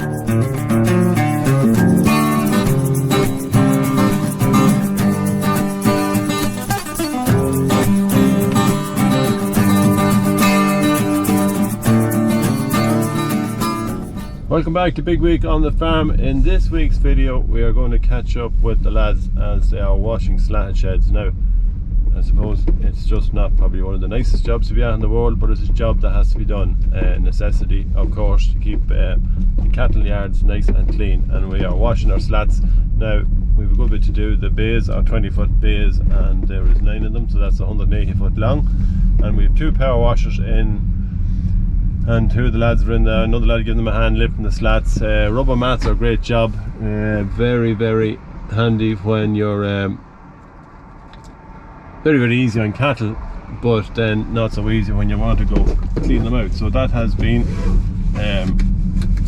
Welcome back to Big Week on the Farm. In this week's video we are going to catch up with the lads as they are washing slatted sheds. Now I suppose it's just not probably one of the nicest jobs to be at in the world, but it's a job that has to be done, necessity of course, to keep the cattle yards nice and clean. And we are washing our slats. Now we have a good bit to do. The bays are 20-foot bays and there is 9 of them, so that's 180 foot long, and we have 2 power washers in. And 2 of the lads are in there, another lad giving them a hand lifting the slats. Rubber mats are a great job, very handy when you're very easy on cattle, but then not so easy when you want to go clean them out. So that has been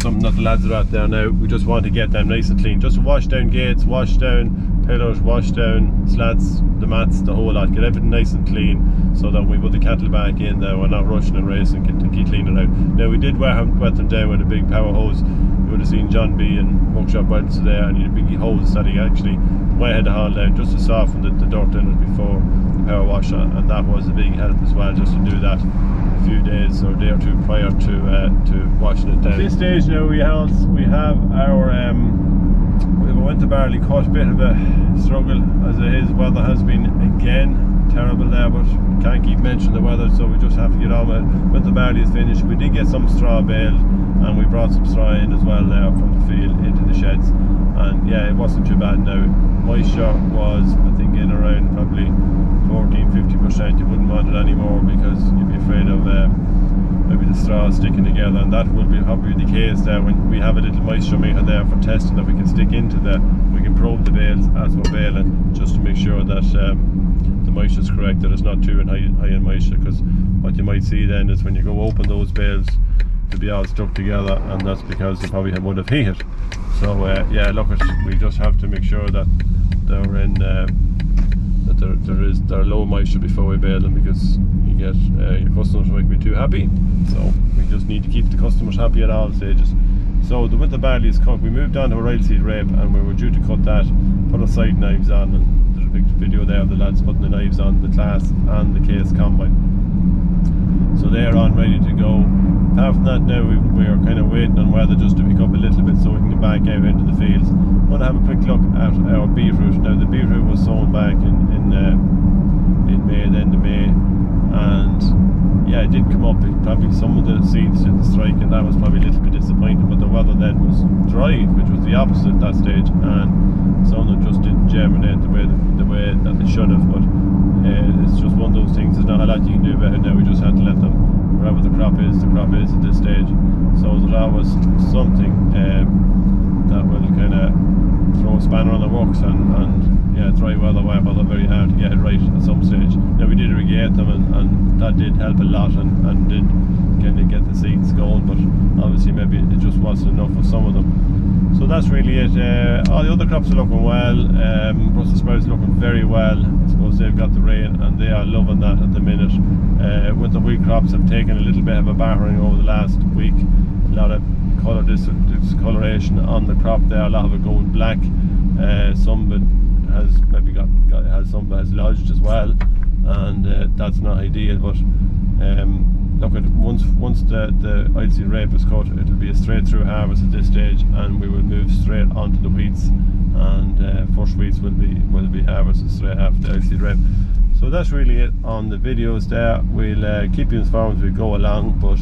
something that the lads are at there now. We just want to get them nice and clean, just to wash down gates, wash down pillars, wash down slats, the mats, the whole lot, get everything nice and clean, so that we put the cattle back in there, we're not rushing and racing to keep cleaning out. Now we did wet them down with a big power hose. You would have seen John B and Workshop Riders there, and he had a big hose that he actually went ahead to haul down just to soften the dirt in it before the power washer, and that was a big help as well, just to do that a few days or a day or 2 prior to washing it down. At this stage now we have our we have a winter barley cut, a bit of a struggle as it is. Weather has been again terrible there, but can't keep mentioning the weather, so we just have to get on with it. Winter barley is finished. We did get some straw baled, and we brought some straw in as well there from the field into the sheds, and yeah, it wasn't too bad. Now moisture was, I think, in around probably 14-50%. You wouldn't want it anymore because you'd be afraid of maybe the straw sticking together, and that will be probably the case there when we have a little moisture meter there for testing that we can stick into we can probe the bales as we're baling, just to make sure that the moisture is correct, that it's not too high in moisture, because what you might see then is when you go open those bales, they'll be all stuck together, and that's because they probably would have heated. So yeah, look, we just have to make sure that they're in they're low moisture before we bale them, because you get your customers might be too happy. So we just need to keep the customers happy at all stages. So the winter barley is cut. We moved on to a oilseed rape, and we were due to cut that, put our side knives on, and there's a big video there of the lads putting the knives on the class and the case combine. So they're on ready to go. Apart from that, now we are kind of waiting on weather just to pick up a little bit so we can get back out into the fields. I want to have a quick look at our beetroot. Now the beetroot was sown back in May, the end of May, and yeah, it did come up. Probably some of the seeds didn't strike, and that was probably a little bit disappointing, but the weather then was dry, which was the opposite at that stage, and some of them just didn't germinate the way that they should have. But it's just one of those things. There's not a lot you can do about it now. We just have to let them, wherever the crop is at this stage. So that was something that will kind of throw a spanner on the works, and yeah, dry weather, wet weather, very hard to get it right at some stage. Now we did irrigate them, and that did help a lot, and did kind of get the seeds going, but obviously maybe it just wasn't enough for some of them. So that's really it. All the other crops are looking well. Brussels sprouts looking very well. I suppose they've got the rain and they are loving that at the minute. Winter wheat crops have taken a little bit of a battering over the last week. A lot of colour discoloration on the crop there, a lot of it going black. Some of it has maybe some has lodged as well, and that's not ideal. But look, at once the oilseed rape is cut, it'll be a straight through harvest at this stage, and we will move straight onto the wheats, and first wheats will be harvested straight after the oilseed rape. So that's really it on the videos there. We'll keep you informed as we go along, but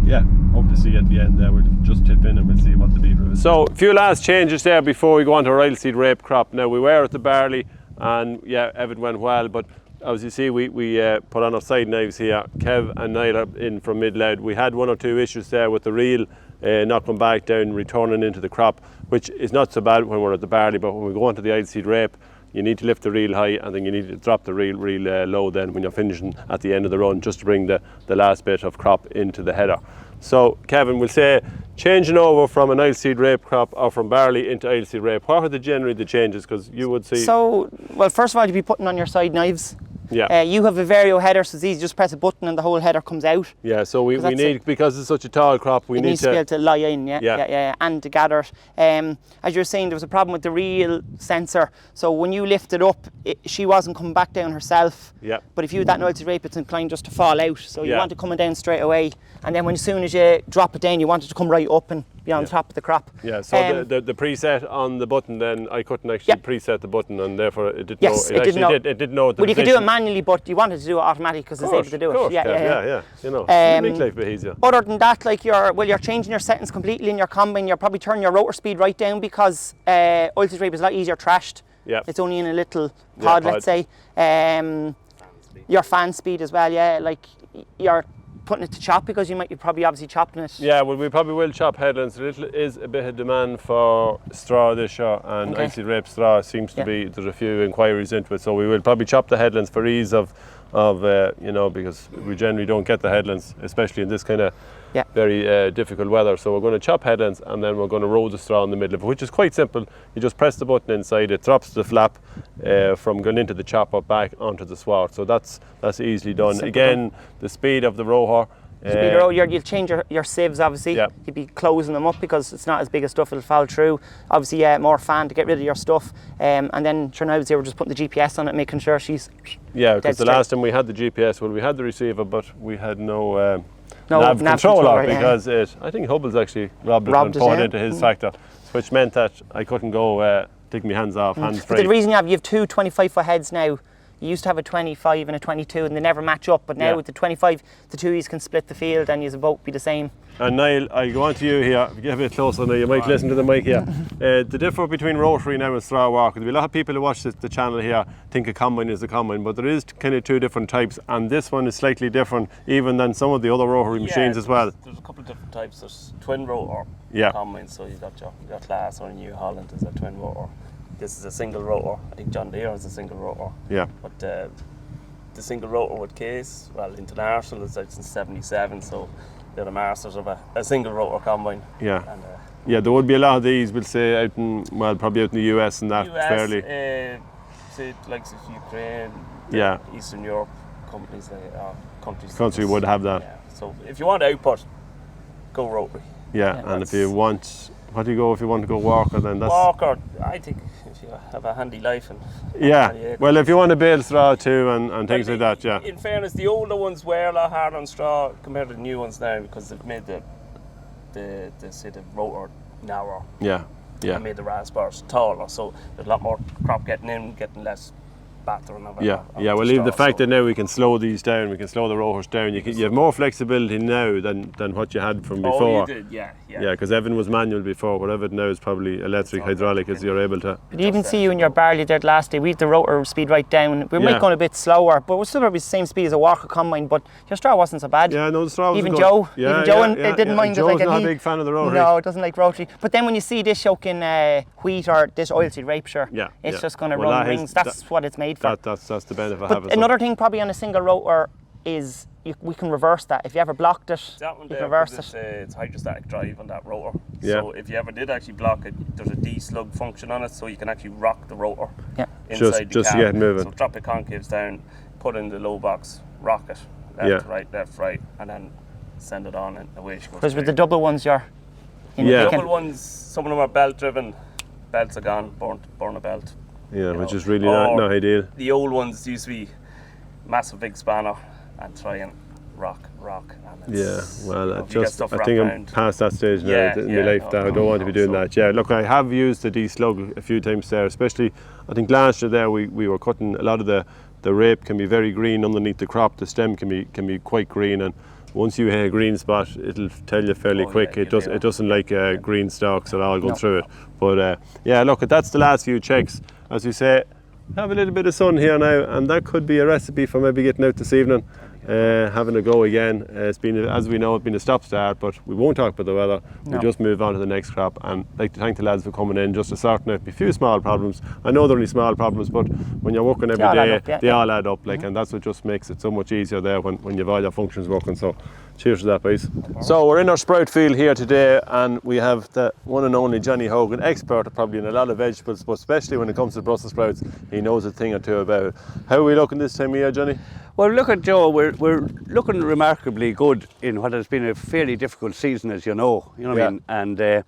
yeah, hope to see you at the end there. We'll just tip in and we'll see what the beetroot is. So a few last changes there before we go on to our oilseed rape crop. Now we were at the barley, and yeah, everything went well, but as you see, we put on our side knives here. Kev and Niall are in from mid-loud. We had 1 or 2 issues there with the reel not going back down, returning into the crop, which is not so bad when we're at the barley, but when we go onto the oilseed rape, you need to lift the reel high, and then you need to drop the reel low then when you're finishing at the end of the run, just to bring the last bit of crop into the header. So Kevin, we'll say changing over from an oilseed rape crop or from barley into oilseed rape, what are generally the changes? Because you would see... So, well, first of all, you'd be putting on your side knives Yeah. You have a vario header, so it's easy, just press a button and the whole header comes out. Yeah, so we need, because it's such a tall crop, we need to be able to lie in, and to gather it. As you were saying, there was a problem with the reel sensor, so when you lift it up, she wasn't coming back down herself. Yeah. But if you had that oilseed rape, it's inclined just to fall out, so you want it coming down straight away, and then as soon as you drop it down, you want it to come right up and be on top of the crop. Yeah, so the preset on the button, then I couldn't actually preset the button, and therefore it didn't know. It didn't know. Well, you could do it manually, but you wanted to do it automatic because it's able to do it. Yeah. You know, make life a bit easier. Other than that, like you're changing your settings completely in your combine. You're probably turning your rotor speed right down because oilseed rape is a lot easier trashed. Yeah. It's only in a little pod, let's say. Your fan speed as well. Yeah, like you're putting it to chop because you're probably obviously chopping it. Yeah, well, we probably will chop headlands. There is a bit of demand for straw this year, and oilseed rape straw seems to be, there's a few inquiries into it, so we will probably chop the headlands for ease of you know, because we generally don't get the headlands, especially in this kind of very difficult weather. So we're going to chop headlands, and then we're going to roll the straw in the middle of it, which is quite simple. You just press the button inside, it drops the flap from going into the chopper back onto the sward. So that's easily done. Simple. Again, the speed of the rower. You'll change your sieves, obviously. Yeah. You'll be closing them up because it's not as big as stuff, it'll fall through. Obviously, more fan to get rid of your stuff. And then, sure, now we're just putting the GPS on it, making sure she's because the last time we had the GPS, well, we had the receiver, but we had no nav controller because I think Hubble's actually robbed it and poured into his tractor, which meant that I couldn't go take my hands off, hands free. But the reason you have two 25-foot heads now. You used to have a 25 and a 22 and they never match up, but now with the 25, the two of you can split the field and you both be the same. And Niall, I go on to you here, if you get a bit closer now, you might listen to the mic here. The difference between rotary now and straw walk, there'll be a lot of people who watch the channel here think a combine is a combine, but there is kind of two different types, and this one is slightly different even than some of the other rotary machines as well. There's a couple of different types. There's twin rotor combines, so you've got your class, or New Holland is a twin rotor. This is a single rotor. I think John Deere has a single rotor. Yeah. But the single rotor with case, well, international is out since '77, so they're the masters of a single rotor combine. Yeah. And, there would be a lot of these, we'll say, probably out in the US and that fairly. Say like Ukraine, Eastern Europe companies, countries would have that. Yeah. So if you want output, go rotary. Yeah, and if you want, what do you go if you want to go walker? Then that's walker. I think if you have a handy life and well, if you want to bale straw too and things like that, In fairness, the older ones were a lot harder on straw compared to the new ones now because they've made the rotor narrower. Yeah. And made the raspberries taller, so there's a lot more crop getting in, getting less battering of it. Well, even the fact that now we can slow these down, we can slow the rotors down. You have more flexibility now than what you had from before. Oh, you did, yeah. Because everything was manual before. Whatever it now is probably electric, hydraulic, as you're able to. But you even see you in your barley there last day. We had the rotor speed right down. We might go a bit slower, but we're still probably the same speed as a walker combine. But your straw wasn't so bad. Yeah, no, the straw was even good. Joe didn't mind it. Joe's not a big fan of the rotary. No, it doesn't like rotary. But then when you see this yoking wheat or this oilseed rape, it's just going to run rings. That's what it's made for. That's the benefit of having. But another thing probably on a single rotor is we can reverse that. If you ever blocked it, you can reverse it. It's hydrostatic drive on that rotor. So if you ever did actually block it, there's a de-slug function on it, so you can actually rock the rotor inside the just cab. To get moving. So drop the concaves down, put in the low box, rock it, left, right, and then send it on and away she goes. Because with the double ones, double ones, some of them are belt driven. Belts are gone, burn a belt. Yeah, which is really not ideal. The old ones used to be massive big spanner and try and rock. And I think I'm past that stage now in my life that I don't want to be doing that. Yeah, look, I have used the de-slug a few times there, especially I think last year there we were cutting a lot of the rape can be very green underneath the crop. The stem can be quite green, and once you hit a green spot, it'll tell you fairly quick. It doesn't like green stalks at all going through it. But look, that's the last few checks. As we say, have a little bit of sun here now, and that could be a recipe for maybe getting out this evening, having a go again. It's been, as we know, it's been a stop-start, but we won't talk about the weather. We'll just move on to the next crop, and I'd like to thank the lads for coming in just to sort out a few small problems. I know they're only small problems, but when you're working every day, they all add up, and that's what just makes it so much easier there when you've all your functions working. So Cheers to that, boys. So we're in our sprout field here today, and we have the one and only Johnny Hogan, expert probably in a lot of vegetables, but especially when it comes to Brussels sprouts, he knows a thing or two about it. How are we looking this time of year, Johnny? Well, look at Joe, we're looking remarkably good in what has been a fairly difficult season, as you know what I mean? And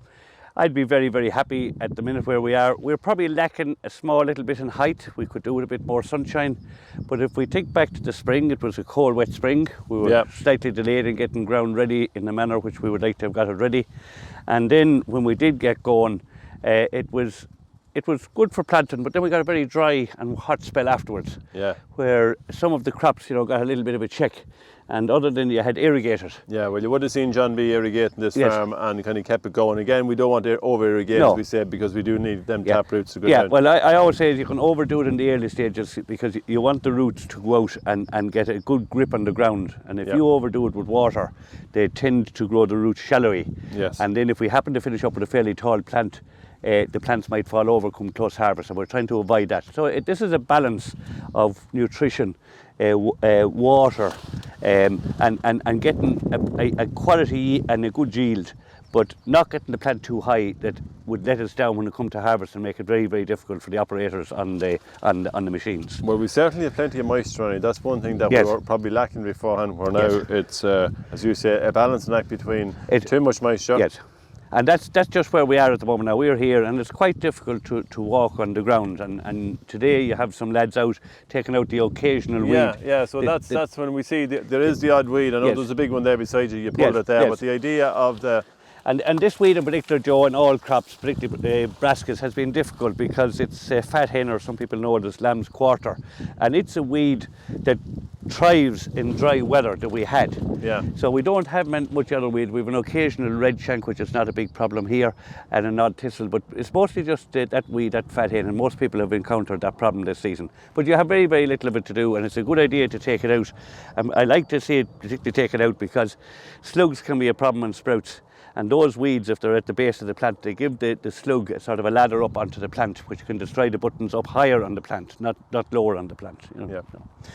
I'd be very, very happy at the minute where we are. We're probably lacking a small little bit in height. We could do with a bit more sunshine. But if we think back to the spring, it was a cold, wet spring. We were slightly delayed in getting ground ready in the manner which we would like to have got it ready. And then when we did get going, it was good for planting, but then we got a very dry and hot spell afterwards. Yeah. Where some of the crops, got a little bit of a check. And other than you had irrigated. Yeah, well, you would have seen John B irrigating this farm and kind of kept it going. Again, we don't want to over-irrigate, as we said, because we do need them tap roots to go down. Well, I always say you can overdo it in the early stages because you want the roots to go out and get a good grip on the ground. And if you overdo it with water, they tend to grow the roots shallowy. Yes. And then if we happen to finish up with a fairly tall plant, the plants might fall over come close harvest, and we're trying to avoid that. So this is a balance of nutrition, water, and getting a quality and a good yield, but not getting the plant too high that would let us down when it comes to harvest and make it very, very difficult for the operators on the machines. Well, we certainly have plenty of moisture on it. That's one thing that we were probably lacking beforehand, where now it's, as you say, a balancing act between too much moisture. Yes. And that's just where we are at the moment now. We're here and it's quite difficult to walk on the ground, and today you have some lads out taking out the occasional weed. Yeah, so that's when we see there is the odd weed. I know there's a big one there beside you, pulled it there, but the idea of the... And this weed in particular, Joe, in all crops, particularly brassicas, has been difficult because it's a fat hen, or some people know it as lamb's quarter. And it's a weed that thrives in dry weather that we had. Yeah. So we don't have much other weed. We have an occasional red shank, which is not a big problem here, and an odd thistle, but it's mostly just that weed, that fat hen, and most people have encountered that problem this season. But you have very, very little of it to do, and it's a good idea to take it out. I like to see it particularly take it out because slugs can be a problem on sprouts. And those weeds, if they're at the base of the plant, they give the slug a sort of a ladder up onto the plant, which can destroy the buttons up higher on the plant, not lower on the plant. Yeah.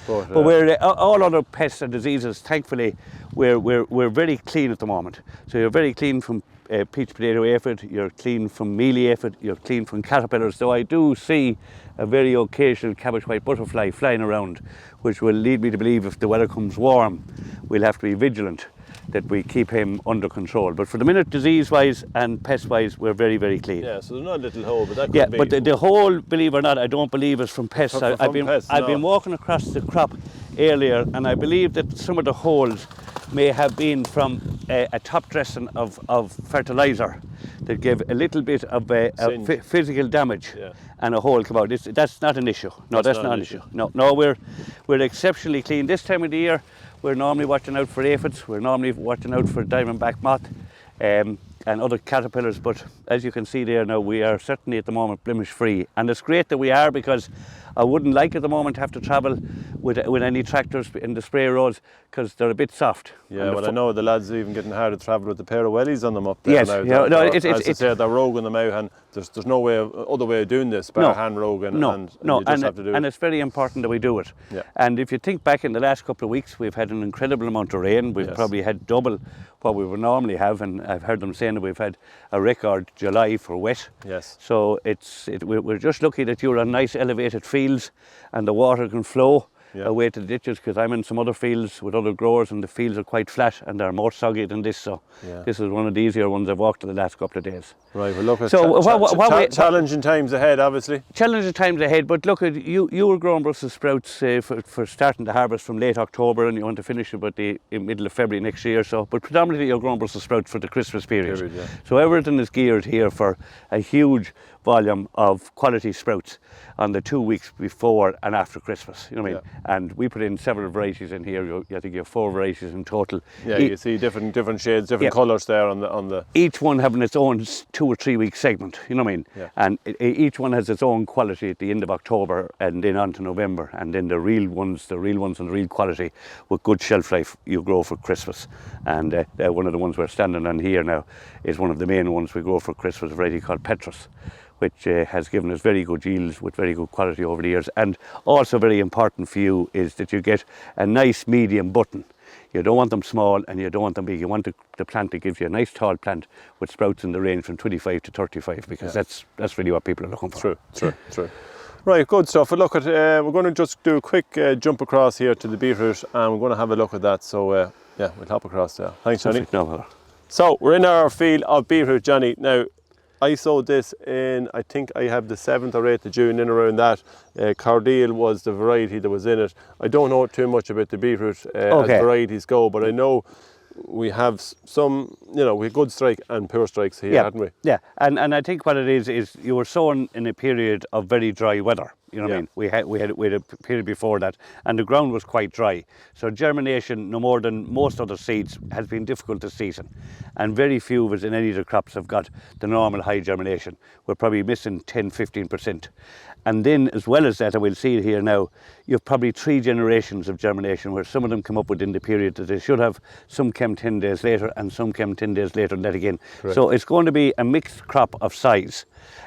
But we're all other pests and diseases, thankfully, we're very clean at the moment. So you're very clean from peach potato aphid, you're clean from mealy aphid, you're clean from caterpillars. Though I do see a very occasional cabbage white butterfly flying around, which will lead me to believe if the weather comes warm, we'll have to be vigilant that we keep him under control. But for the minute, disease-wise and pest-wise, we're very, very clean. Yeah, so there's not a little hole, but that could be... but the hole, believe it or not, I don't believe is from pests. I've been walking across the crop earlier, and I believe that some of the holes may have been from a top dressing of fertiliser that gave a little bit of physical damage, and a hole come out. That's not an issue. No, that's not an issue. No, we're exceptionally clean. This time of the year, we're normally watching out for aphids, we're normally watching out for diamondback moth and other caterpillars, but as you can see there now, we are certainly at the moment blemish free. And it's great that we are, because I wouldn't like at the moment to have to travel with any tractors in the spray roads, because they're a bit soft. Yeah, well, I know the lads are even getting hard to travel with the pair of wellies on them up there now. As I said, they're roguing them out, and there's no other way of doing this, but hand roguing, and you just have to do it. And it's very important that we do it. Yeah. And if you think back in the last couple of weeks, we've had an incredible amount of rain. We've probably had double what we would normally have, and I've heard them saying that we've had a record July for wet. Yes. So we're just lucky that you're on nice elevated fields and the water can flow away to the ditches, because I'm in some other fields with other growers and the fields are quite flat and they're more soggy than this, so this is one of the easier ones I've walked in the last couple of days. Right, well look, at challenging times ahead, obviously. Challenging times ahead, but look, you were growing Brussels sprouts for starting the harvest from late October, and you want to finish about the middle of February next year, so, but predominantly you're growing Brussels sprouts for the Christmas period. So everything is geared here for a huge volume of quality sprouts on the 2 weeks before and after Christmas, you know what I mean? And we put in several varieties in here. I think you have 4 varieties in total. Yeah, you see different shades, different colours there on the... Each one having its own 2 or 3 week segment, you know what I mean? Yeah. And each one has its own quality at the end of October and then on to November. And then the real ones and the real quality with good shelf life you grow for Christmas. And one of the ones we're standing on here now is one of the main ones we grow for Christmas, a variety called Petrus, which has given us very good yields with very good quality over the years. And also very important for you is that you get a nice medium button. You don't want them small and you don't want them big. You want the plant that gives you a nice tall plant with sprouts in the range from 25 to 35, because that's really what people are looking for. True. Right, good stuff. Look at we're going to just do a quick jump across here to the beetroot, and we're going to have a look at that. So yeah, we'll hop across there. Thanks, Johnny. No bother. So we're in our field of beetroot, Johnny. Now, I sowed this in, I think I have the 7th or 8th of June, in around that. Cordial was the variety that was in it. I don't know too much about the beetroot as varieties go, but I know we have some, we had good strike and poor strikes here, hadn't we? Yeah, and I think what it is you were sown in a period of very dry weather. You know what I mean? We had a period before that, and the ground was quite dry. So germination, no more than most other seeds, has been difficult this season. And very few of us in any of the crops have got the normal high germination. We're probably missing 10-15%. And then, as well as that, and we'll see it here now, you've probably 3 generations of germination, where some of them come up within the period that they should have, some came 10 days later, and some came 10 days later, and that again. Correct. So it's going to be a mixed crop of size.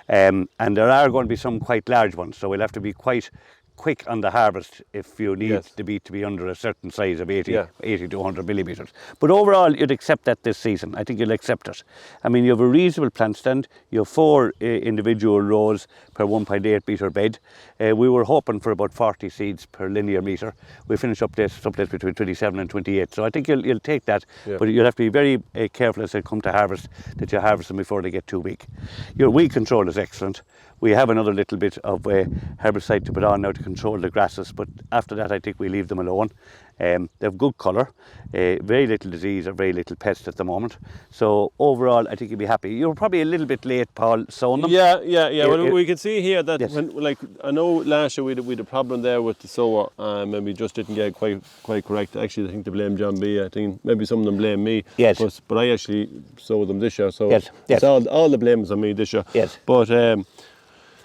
And there are going to be some quite large ones, so we'll have to be quite quick on the harvest if you need the beet to be under a certain size of 80 to 100 millimetres. But overall, you'd accept that this season. I think you'll accept it. I mean, you have a reasonable plant stand. You have 4 individual rows per 1.8 metre bed. We were hoping for about 40 seeds per linear metre. We finished up this someplace between 27 and 28. So I think you'll take that, but you'll have to be very careful as they come to harvest, that you harvest them before they get too big. Your weed control is excellent. We have another little bit of herbicide to put on now to control the grasses, but after that I think we leave them alone. They have good colour, very little disease or very little pest at the moment. So overall, I think you'll be happy. You're probably a little bit late, Paul, sowing them. Yeah. Well, we can see here that when, I know last year we had a problem there with the sower, and we just didn't get it quite correct. Actually, I think they blame John B. I think maybe some of them blame me. Yes. But I actually sowed them this year, so it's all the blame is on me this year. Yes. But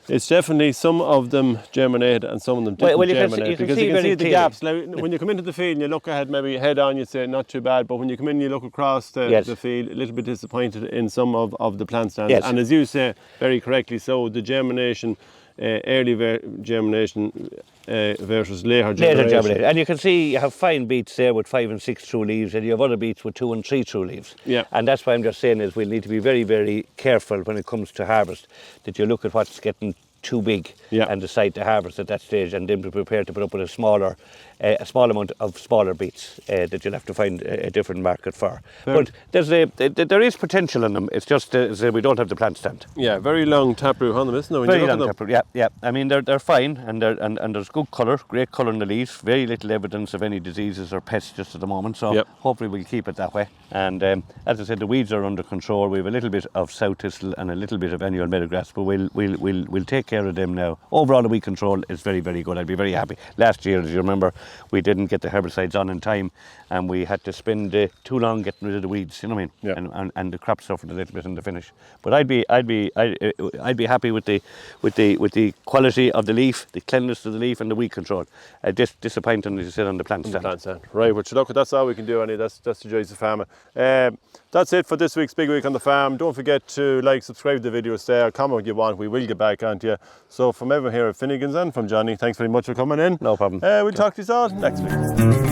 it's definitely some of them germinated and some of them didn't germinate, because you can see the gaps. Like, when you come into the field and you look ahead, maybe head on, you'd say not too bad, but when you come in and you look across the field, a little bit disappointed in some of the plant stands. And as you say very correctly, so the germination, early germination versus later germination. And you can see you have fine beets there with 5 and 6 true leaves, and you have other beets with 2 and 3 true leaves. Yeah. And that's why I'm just saying is we'll need to be very, very careful when it comes to harvest, that you look at what's getting too big and decide to harvest at that stage, and then be prepared to put up with a small amount of smaller beets that you'll have to find a different market for. But there is potential in them. It's just we don't have the plant stand. Yeah, very long taproot on them, isn't there? Very long taproot. Yeah. I mean, they're fine, and there's good colour, great colour in the leaves. Very little evidence of any diseases or pests just at the moment. So hopefully we'll keep it that way. And as I said, the weeds are under control. We have a little bit of sow thistle and a little bit of annual meadowgrass, but we'll take care of them now. Overall, the weed control is very, very good. I'd be very happy. Last year, as you remember, we didn't get the herbicides on in time, and we had to spend too long getting rid of the weeds. You know what I mean? Yeah. And the crop suffered a little bit in the finish. But I'd be happy with the quality of the leaf, the cleanliness of the leaf, and the weed control. Disappointing, as you said, on the plant stand. Right. Well, look, that's all we can do. Anyway, that's the joys of farming. That's it for this week's Big Week on the Farm. Don't forget to subscribe to the videos there, comment what you want. We will get back onto you. So from everyone here at Finnegan's and from Johnny, thanks very much for coming in. No problem. We'll talk to you all next week.